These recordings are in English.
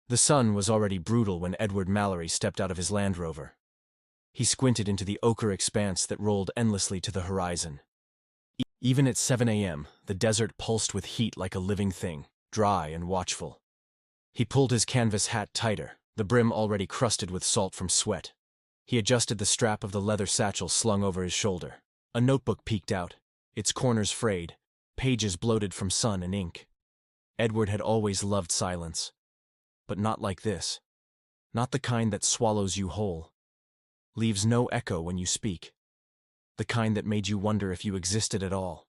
The sun was already brutal when Edward Mallory stepped out of his Land Rover. He squinted into the ochre expanse that rolled endlessly to the horizon. Even at 7 a.m., the desert pulsed with heat like a living thing, dry and watchful. He pulled his canvas hat tighter, the brim already crusted with salt from sweat. He adjusted the strap of the leather satchel slung over his shoulder. A notebook peeked out, its corners frayed, pages bloated from sun and ink. Edward had always loved silence. But not like this. Not the kind that swallows you whole. Leaves no echo when you speak. The kind that made you wonder if you existed at all.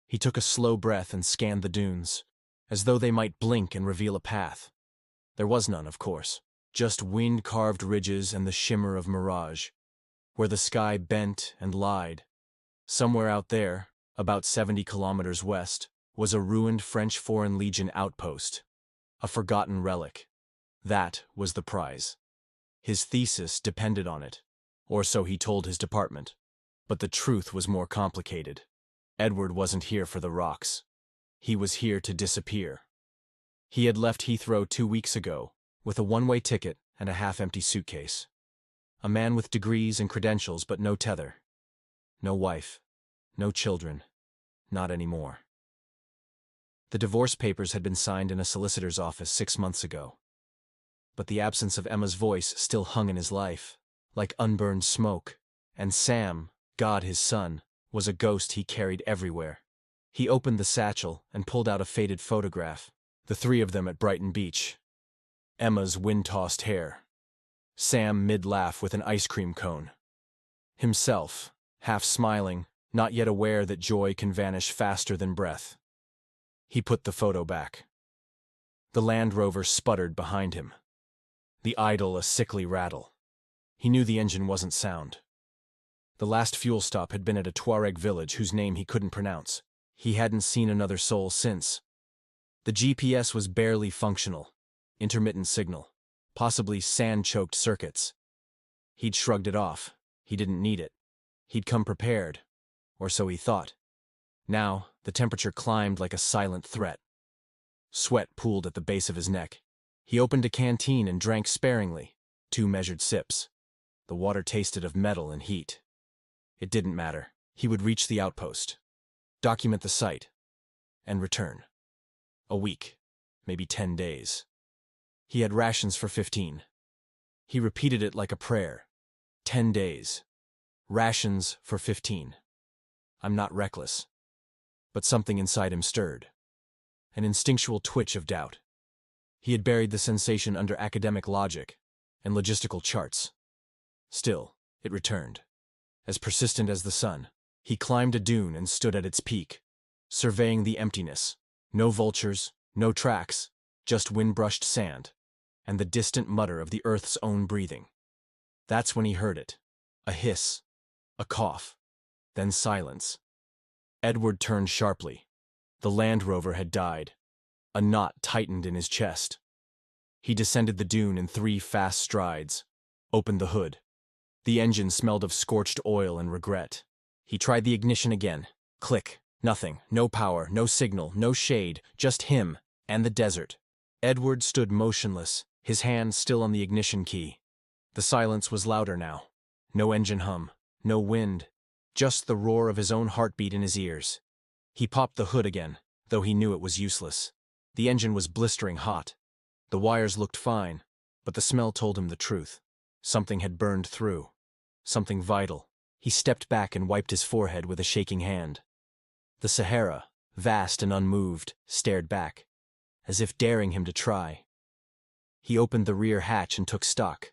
He took a slow breath and scanned the dunes, as though they might blink and reveal a path. There was none, of course. Just wind-carved ridges and the shimmer of mirage, where the sky bent and lied. Somewhere out there, about 70 kilometers west, was a ruined French Foreign Legion outpost. A forgotten relic. That was the prize. His thesis depended on it, or so he told his department. But the truth was more complicated. Edward wasn't here for the rocks. He was here to disappear. He had left Heathrow 2 weeks ago, with a one-way ticket and a half-empty suitcase. A man with degrees and credentials but no tether. No wife. No children. Not anymore. The divorce papers had been signed in a solicitor's office 6 months ago. But the absence of Emma's voice still hung in his life, like unburned smoke, and Sam, God his son, was a ghost he carried everywhere. He opened the satchel and pulled out a faded photograph, the three of them at Brighton Beach. Emma's wind-tossed hair. Sam mid-laugh with an ice cream cone. Himself, half smiling, not yet aware that joy can vanish faster than breath. He put the photo back. The Land Rover sputtered behind him. The idle a sickly rattle. He knew the engine wasn't sound. The last fuel stop had been at a Tuareg village whose name he couldn't pronounce. He hadn't seen another soul since. The GPS was barely functional. Intermittent signal. Possibly sand-choked circuits. He'd shrugged it off. He didn't need it. He'd come prepared. Or so he thought. Now, the temperature climbed like a silent threat. Sweat pooled at the base of his neck. He opened a canteen and drank sparingly, 2 measured sips. The water tasted of metal and heat. It didn't matter. He would reach the outpost, document the site, and return. A week, maybe 10 days. He had rations for 15. He repeated it like a prayer. 10 days. Rations for 15. I'm not reckless. But something inside him stirred. An instinctual twitch of doubt. He had buried the sensation under academic logic and logistical charts. Still, it returned. As persistent as the sun. He climbed a dune and stood at its peak, surveying the emptiness. No vultures, no tracks, just wind-brushed sand, and the distant mutter of the earth's own breathing. That's when he heard it. A hiss, a cough, then silence. Edward turned sharply. The Land Rover had died. A knot tightened in his chest. He descended the dune in 3 fast strides, opened the hood. The engine smelled of scorched oil and regret. He tried the ignition again. Click. Nothing. No power, no signal, no shade, just him and the desert. Edward stood motionless, his hand still on the ignition key. The silence was louder now. No engine hum, no wind, just the roar of his own heartbeat in his ears. He popped the hood again, though he knew it was useless. The engine was blistering hot. The wires looked fine, but the smell told him the truth. Something had burned through. Something vital. He stepped back and wiped his forehead with a shaking hand. The Sahara, vast and unmoved, stared back, as if daring him to try. He opened the rear hatch and took stock.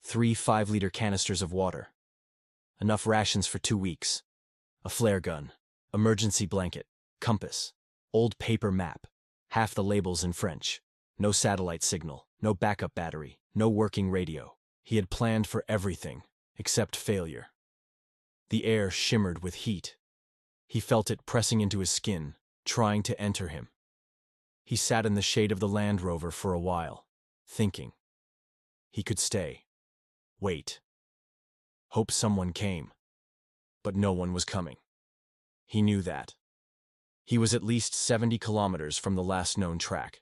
3 5-liter canisters of water. Enough rations for 2 weeks. A flare gun, emergency blanket, compass, old paper map, half the labels in French. No satellite signal, no backup battery, no working radio. He had planned for everything, except failure. The air shimmered with heat. He felt it pressing into his skin, trying to enter him. He sat in the shade of the Land Rover for a while, thinking. He could stay. Wait. Hope someone came. But no one was coming. He knew that. He was at least 70 kilometers from the last known track.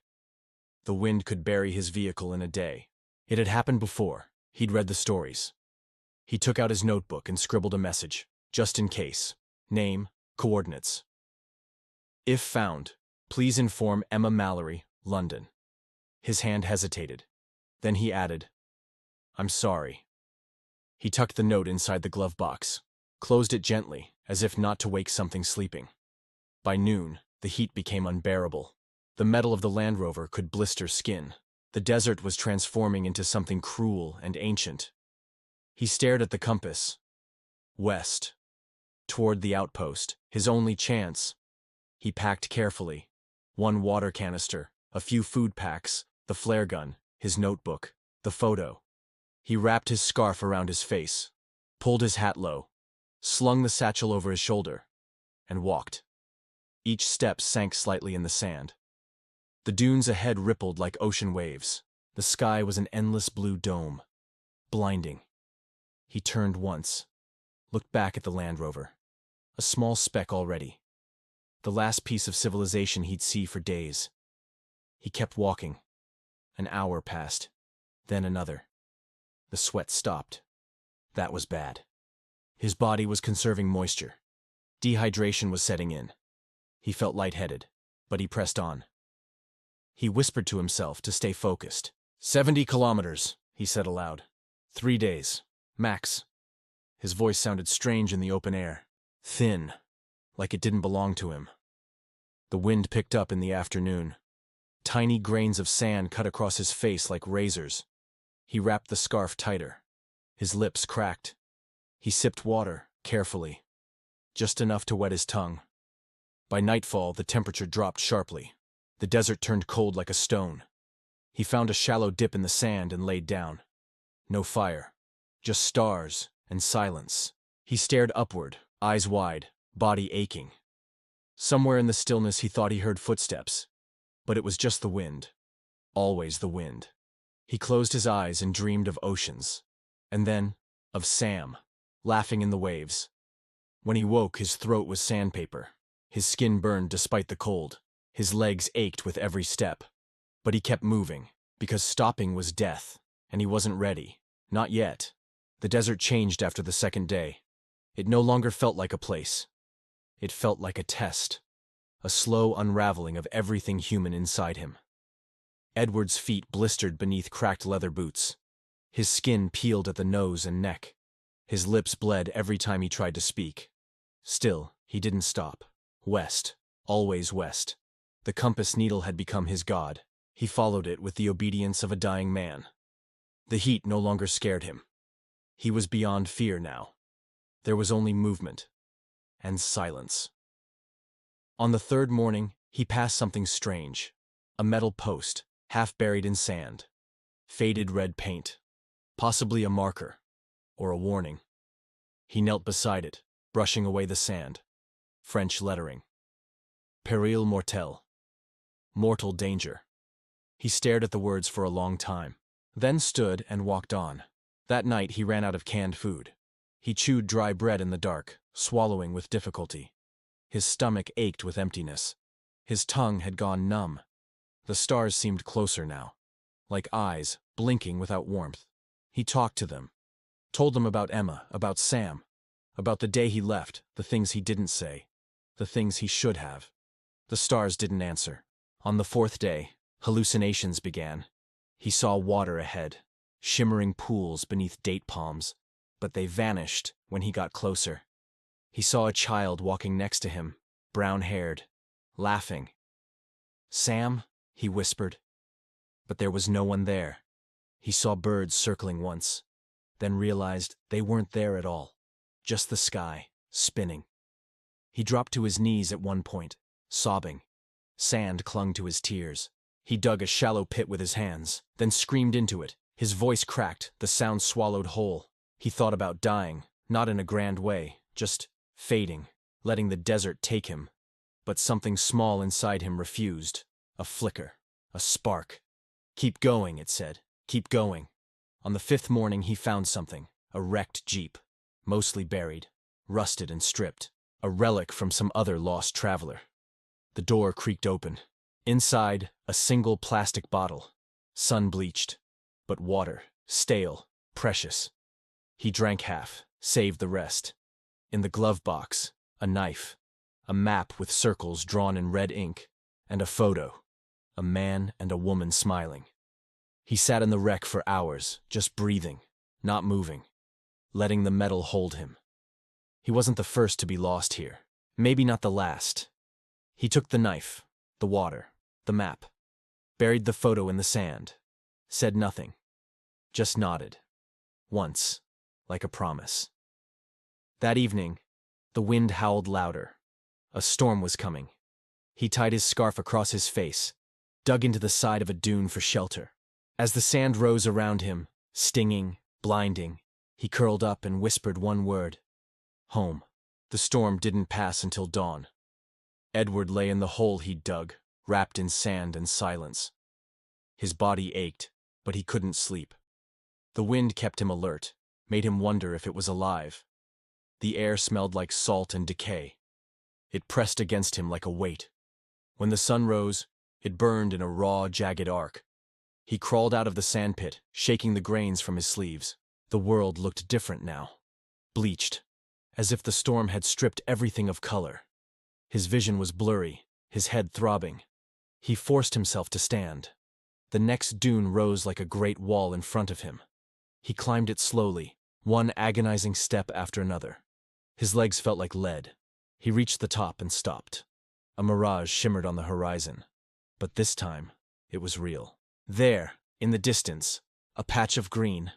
The wind could bury his vehicle in a day. It had happened before. He'd read the stories. He took out his notebook and scribbled a message, just in case. Name, coordinates. If found, please inform Emma Mallory, London. His hand hesitated. Then he added, I'm sorry. He tucked the note inside the glove box, closed it gently, as if not to wake something sleeping. By noon, the heat became unbearable. The metal of the Land Rover could blister skin. The desert was transforming into something cruel and ancient. He stared at the compass. West. Toward the outpost, his only chance. He packed carefully. 1 water canister, a few food packs, the flare gun, his notebook, the photo. He wrapped his scarf around his face, pulled his hat low, slung the satchel over his shoulder, and walked. Each step sank slightly in the sand. The dunes ahead rippled like ocean waves. The sky was an endless blue dome. Blinding. He turned once, looked back at the Land Rover. A small speck already. The last piece of civilization he'd see for days. He kept walking. An hour passed, then another. The sweat stopped. That was bad. His body was conserving moisture. Dehydration was setting in. He felt lightheaded, but he pressed on. He whispered to himself to stay focused. 70 kilometers, he said aloud. 3 days, max. His voice sounded strange in the open air, thin, like it didn't belong to him. The wind picked up in the afternoon. Tiny grains of sand cut across his face like razors. He wrapped the scarf tighter. His lips cracked. He sipped water, carefully. Just enough to wet his tongue. By nightfall, the temperature dropped sharply. The desert turned cold like a stone. He found a shallow dip in the sand and laid down. No fire. Just stars and silence. He stared upward, eyes wide, body aching. Somewhere in the stillness he thought he heard footsteps. But it was just the wind. Always the wind. He closed his eyes and dreamed of oceans. And then, of Sam, laughing in the waves. When he woke, his throat was sandpaper. His skin burned despite the cold. His legs ached with every step. But he kept moving, because stopping was death, and he wasn't ready. Not yet. The desert changed after the second day. It no longer felt like a place. It felt like a test. A slow unraveling of everything human inside him. Edward's feet blistered beneath cracked leather boots. His skin peeled at the nose and neck. His lips bled every time he tried to speak. Still, he didn't stop. West. Always west. The compass needle had become his god. He followed it with the obedience of a dying man. The heat no longer scared him. He was beyond fear now. There was only movement. And silence. On the third morning, he passed something strange. A metal post, half buried in sand. Faded red paint. Possibly a marker. Or a warning. He knelt beside it, brushing away the sand. French lettering. Péril mortel. Mortal danger. He stared at the words for a long time, then stood and walked on. That night he ran out of canned food. He chewed dry bread in the dark, swallowing with difficulty. His stomach ached with emptiness. His tongue had gone numb. The stars seemed closer now, like eyes, blinking without warmth. He talked to them, told them about Emma, about Sam, about the day he left, the things he didn't say, the things he should have. The stars didn't answer. On the fourth day, hallucinations began. He saw water ahead, shimmering pools beneath date palms, but they vanished when he got closer. He saw a child walking next to him, brown-haired, laughing. "Sam," he whispered. But there was no one there. He saw birds circling once, then realized they weren't there at all. Just the sky, spinning. He dropped to his knees at one point, sobbing. Sand clung to his tears. He dug a shallow pit with his hands, then screamed into it. His voice cracked, the sound swallowed whole. He thought about dying, not in a grand way, just fading, letting the desert take him. But something small inside him refused. A flicker, a spark. "Keep going," it said. "Keep going." On the fifth morning he found something, a wrecked jeep, mostly buried, rusted and stripped, a relic from some other lost traveler. The door creaked open. Inside, a single plastic bottle. Sun-bleached. But water. Stale. Precious. He drank half, saved the rest. In the glove box, a knife. A map with circles drawn in red ink. And a photo. A man and a woman smiling. He sat in the wreck for hours, just breathing, not moving, letting the metal hold him. He wasn't the first to be lost here. Maybe not the last. He took the knife, the water, the map, buried the photo in the sand, said nothing, just nodded. Once, like a promise. That evening, the wind howled louder. A storm was coming. He tied his scarf across his face, dug into the side of a dune for shelter. As the sand rose around him, stinging, blinding, he curled up and whispered one word. Home. The storm didn't pass until dawn. Edward lay in the hole he'd dug, wrapped in sand and silence. His body ached, but he couldn't sleep. The wind kept him alert, made him wonder if it was alive. The air smelled like salt and decay. It pressed against him like a weight. When the sun rose, it burned in a raw, jagged arc. He crawled out of the sandpit, shaking the grains from his sleeves. The world looked different now. Bleached, as if the storm had stripped everything of color. His vision was blurry, his head throbbing. He forced himself to stand. The next dune rose like a great wall in front of him. He climbed it slowly, one agonizing step after another. His legs felt like lead. He reached the top and stopped. A mirage shimmered on the horizon. But this time, it was real. There, in the distance, a patch of green.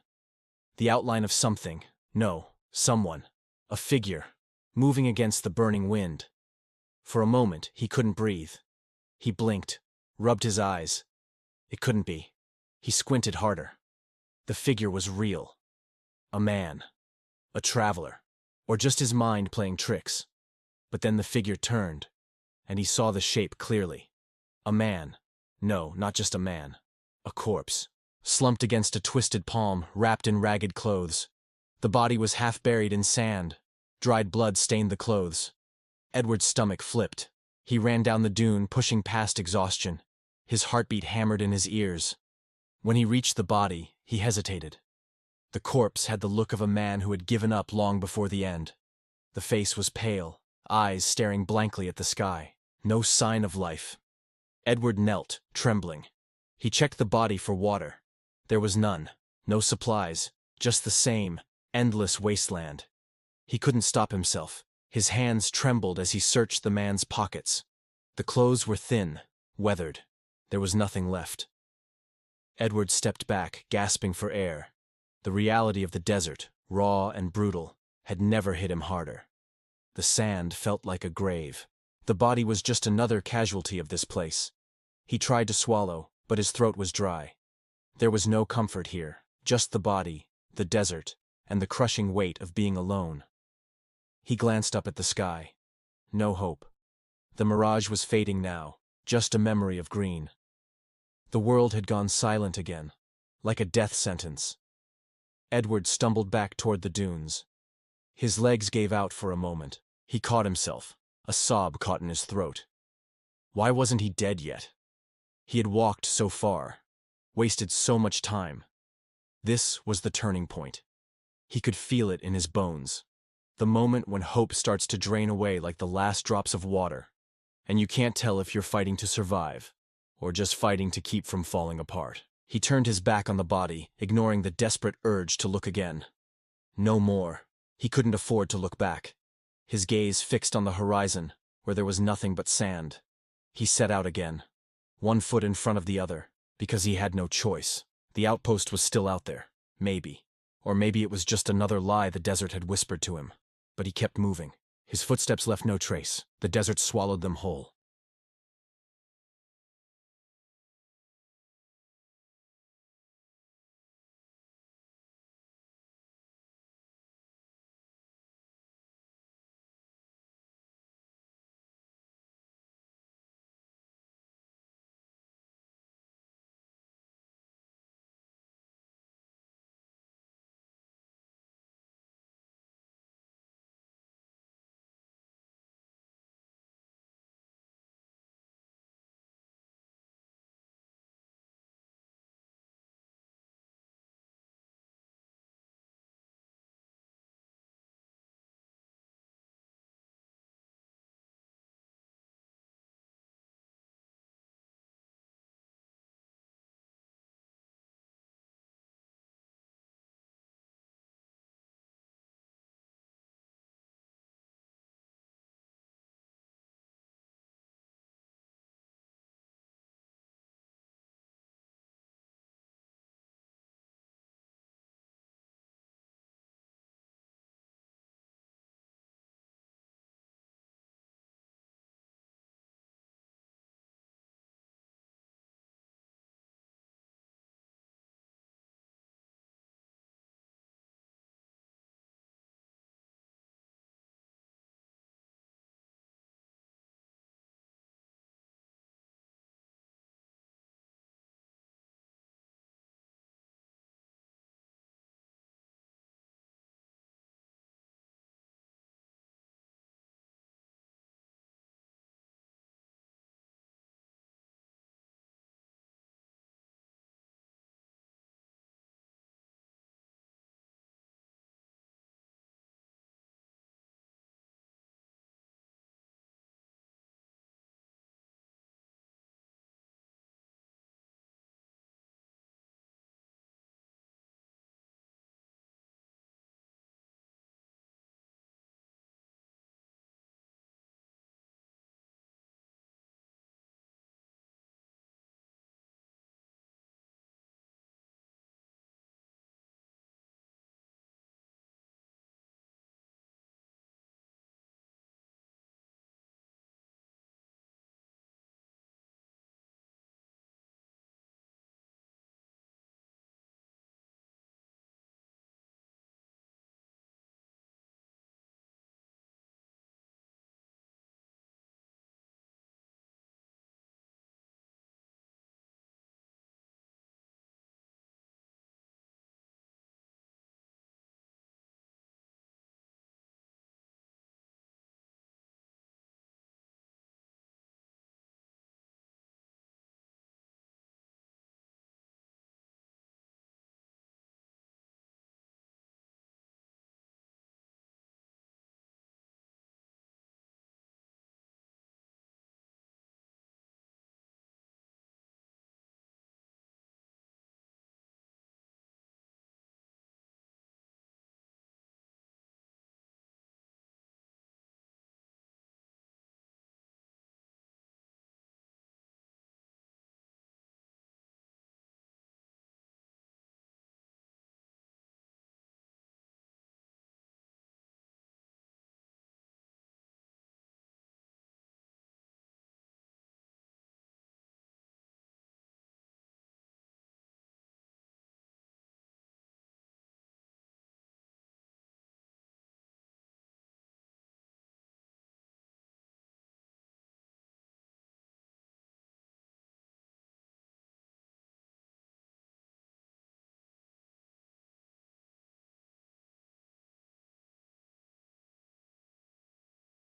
The outline of something, no, someone, a figure, moving against the burning wind. For a moment, he couldn't breathe. He blinked, rubbed his eyes. It couldn't be. He squinted harder. The figure was real. A man. A traveler. Or just his mind playing tricks. But then the figure turned, and he saw the shape clearly. A man. No, not just a man. A corpse. Slumped against a twisted palm, wrapped in ragged clothes. The body was half buried in sand. Dried blood stained the clothes. Edward's stomach flipped. He ran down the dune, pushing past exhaustion. His heartbeat hammered in his ears. When he reached the body, he hesitated. The corpse had the look of a man who had given up long before the end. The face was pale, eyes staring blankly at the sky. No sign of life. Edward knelt, trembling. He checked the body for water. There was none. No supplies. Just the same, endless wasteland. He couldn't stop himself. His hands trembled as he searched the man's pockets. The clothes were thin, weathered. There was nothing left. Edward stepped back, gasping for air. The reality of the desert, raw and brutal, had never hit him harder. The sand felt like a grave. The body was just another casualty of this place. He tried to swallow, but his throat was dry. There was no comfort here, just the body, the desert, and the crushing weight of being alone. He glanced up at the sky. No hope. The mirage was fading now, just a memory of green. The world had gone silent again, like a death sentence. Edward stumbled back toward the dunes. His legs gave out for a moment. He caught himself. A sob caught in his throat. Why wasn't he dead yet? He had walked so far, wasted so much time. This was the turning point. He could feel it in his bones. The moment when hope starts to drain away like the last drops of water, and you can't tell if you're fighting to survive, or just fighting to keep from falling apart. He turned his back on the body, ignoring the desperate urge to look again. No more. He couldn't afford to look back. His gaze fixed on the horizon, where there was nothing but sand. He set out again, one foot in front of the other, because he had no choice. The outpost was still out there, maybe. Or maybe it was just another lie the desert had whispered to him. But he kept moving. His footsteps left no trace. The desert swallowed them whole.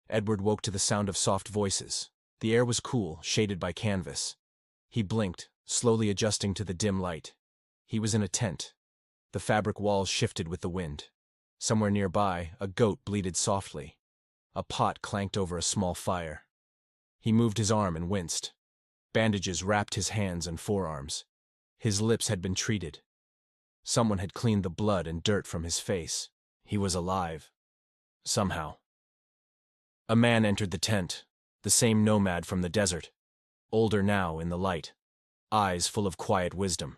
Edward woke to the sound of soft voices. The air was cool, shaded by canvas. He blinked, slowly adjusting to the dim light. He was in a tent. The fabric walls shifted with the wind. Somewhere nearby, a goat bleated softly. A pot clanked over a small fire. He moved his arm and winced. Bandages wrapped his hands and forearms. His lips had been treated. Someone had cleaned the blood and dirt from his face. He was alive. Somehow. A man entered the tent, the same nomad from the desert, older now in the light, eyes full of quiet wisdom.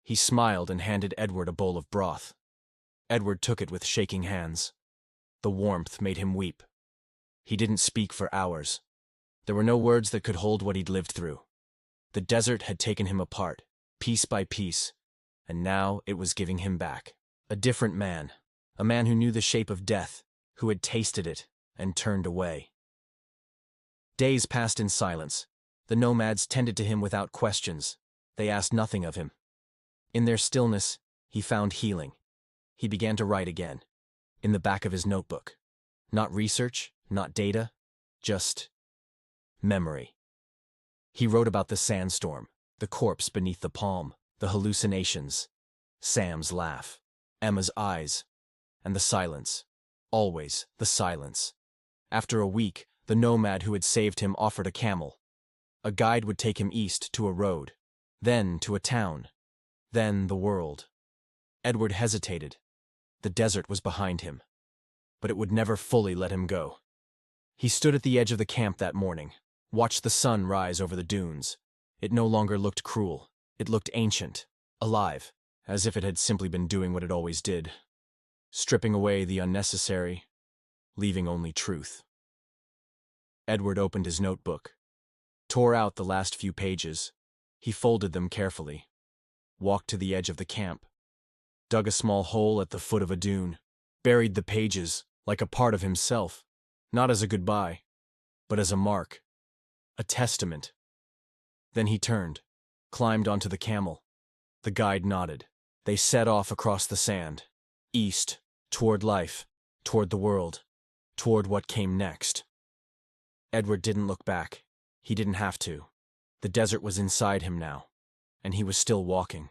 He smiled and handed Edward a bowl of broth. Edward took it with shaking hands. The warmth made him weep. He didn't speak for hours. There were no words that could hold what he'd lived through. The desert had taken him apart, piece by piece, and now it was giving him back. A different man, a man who knew the shape of death, who had tasted it and turned away. Days passed in silence. The nomads tended to him without questions. They asked nothing of him. In their stillness, he found healing. He began to write again, in the back of his notebook. Not research, not data, just memory. He wrote about the sandstorm, the corpse beneath the palm, the hallucinations, Sam's laugh, Emma's eyes, and the silence. Always the silence. After a week, the nomad who had saved him offered a camel. A guide would take him east to a road, then to a town, then the world. Edward hesitated. The desert was behind him, but it would never fully let him go. He stood at the edge of the camp that morning, watched the sun rise over the dunes. It no longer looked cruel. It looked ancient, alive, as if it had simply been doing what it always did, stripping away the unnecessary, leaving only truth. Edward opened his notebook, tore out the last few pages. He folded them carefully, walked to the edge of the camp, dug a small hole at the foot of a dune, buried the pages like a part of himself, not as a goodbye, but as a mark, a testament. Then he turned, climbed onto the camel. The guide nodded. They set off across the sand, east, toward life, toward the world, toward what came next. Edward didn't look back. He didn't have to. The desert was inside him now, and he was still walking.